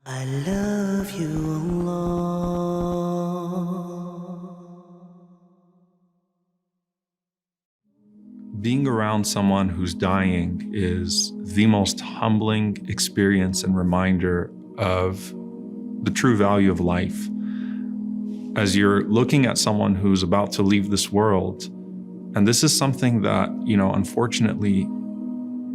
I love you, Allah. Being around someone who's dying is the most humbling experience and reminder of the true value of life. As you're looking at someone who's about to leave this world, and this is something that, unfortunately,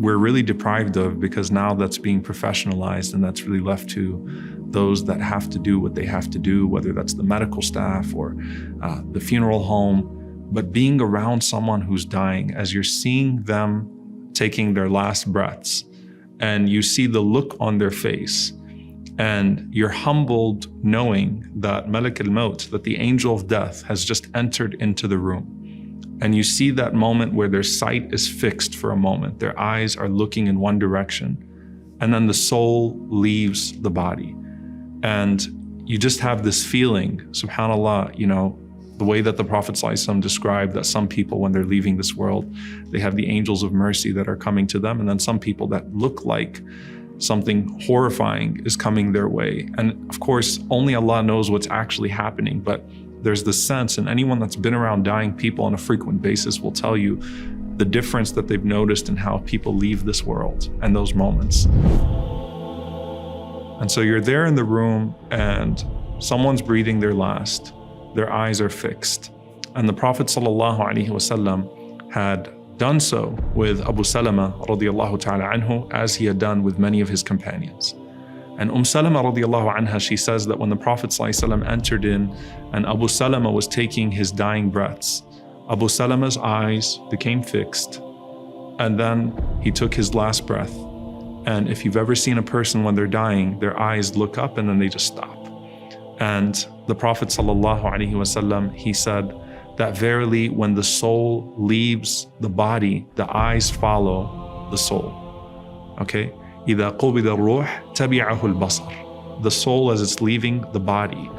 we're really deprived of, because now that's being professionalized and that's really left to those that have to do what they have to do, whether that's the medical staff or the funeral home. But being around someone who's dying, as you're seeing them taking their last breaths, and you see the look on their face, and you're humbled knowing that Malak al-Maut, that the angel of death, has just entered into the room. And you see that moment where their sight is fixed for a moment. Their eyes are looking in one direction. And then the soul leaves the body. And you just have this feeling, subhanAllah, the way that the Prophet ﷺ described that some people, when they're leaving this world, they have the angels of mercy that are coming to them. And then some people that look like something horrifying is coming their way. And of course, only Allah knows what's actually happening. But there's the sense, and anyone that's been around dying people on a frequent basis will tell you the difference that they've noticed in how people leave this world and those moments. And so you're there in the room and someone's breathing their last, their eyes are fixed. And the Prophet ﷺ had done so with Abu Salama radiallahu ta'ala anhu, as he had done with many of his companions. And Salama radiallahu anha, she says that when the Prophet ﷺ entered in and Abu Salama was taking his dying breaths, Abu Salama's eyes became fixed, and then he took his last breath. And if you've ever seen a person when they're dying, their eyes look up and then they just stop. And the Prophet ﷺ, he said that verily when the soul leaves the body, the eyes follow the soul. Okay? إِذَا قُبِضَ الرُّوحِ تَبِعَهُ الْبَصَرِ. The soul, as it's leaving the body,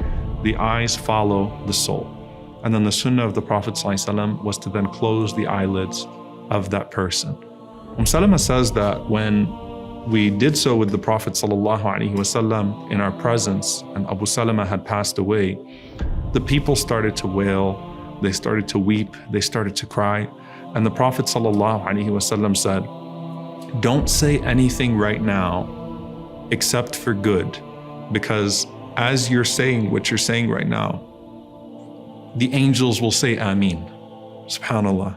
the eyes follow the soul. And then the sunnah of the Prophet ﷺ was to then close the eyelids of that person. Salama says that when we did so with the Prophet ﷺ in our presence, and Abu Salama had passed away, the people started to wail, they started to weep, they started to cry. And the Prophet ﷺ said, don't say anything right now except for good, because as you're saying what you're saying right now, the angels will say Ameen. SubhanAllah.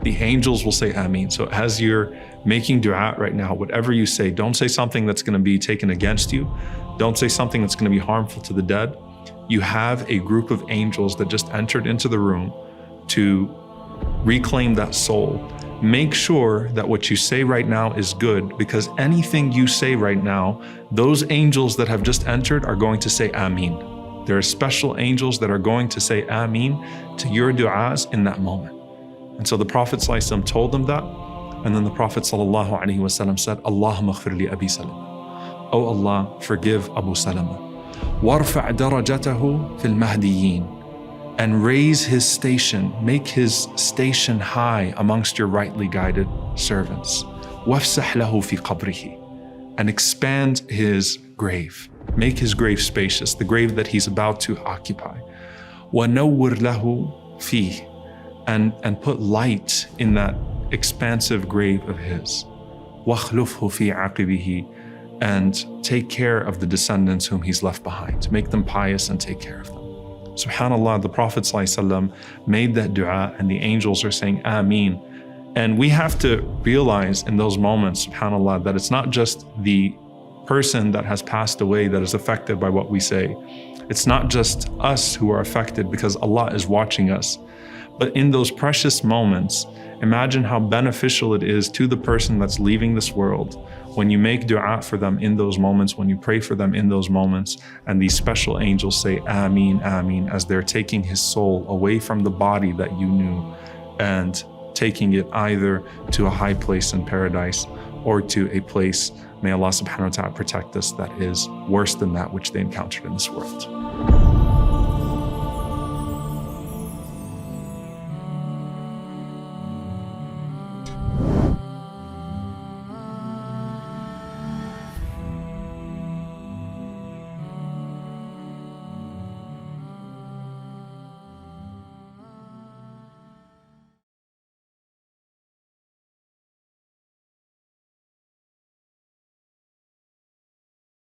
The angels will say Ameen. So as you're making dua right now, whatever you say, don't say something that's going to be taken against you. Don't say something that's going to be harmful to the dead. You have a group of angels that just entered into the room to reclaim that soul. Make sure that what you say right now is good, because anything you say right now, those angels that have just entered are going to say Ameen. There are special angels that are going to say Ameen to your du'as in that moment. And so the Prophet ﷺ told them that, and then the Prophet ﷺ said, Allahumma ighfir li Abi Salama. Oh Allah, forgive Abu Salama. وَارْفَعْ دَرَجَتَهُ فِي الْمَهْدِيِّينَ. And raise his station, make his station high amongst your rightly guided servants. وَافْسَحْ لَهُ فِي قَبْرِهِ. And expand his grave. Make his grave spacious, the grave that he's about to occupy. وَنَوِّرْ لَهُ فِيهِ. And put light in that expansive grave of his. وَاخْلُفْهُ فِي عَقِبِهِ. And take care of the descendants whom he's left behind. Make them pious and take care of them. SubhanAllah, the Prophet ﷺ made that dua, and the angels are saying Ameen. And we have to realize in those moments, SubhanAllah, that it's not just the person that has passed away that is affected by what we say. It's not just us who are affected, because Allah is watching us. But in those precious moments, imagine how beneficial it is to the person that's leaving this world when you make dua for them in those moments, when you pray for them in those moments, and these special angels say Ameen, Ameen, as they're taking his soul away from the body that you knew and taking it either to a high place in paradise or to a place, may Allah subhanahu wa ta'ala protect us, that is worse than that which they encountered in this world.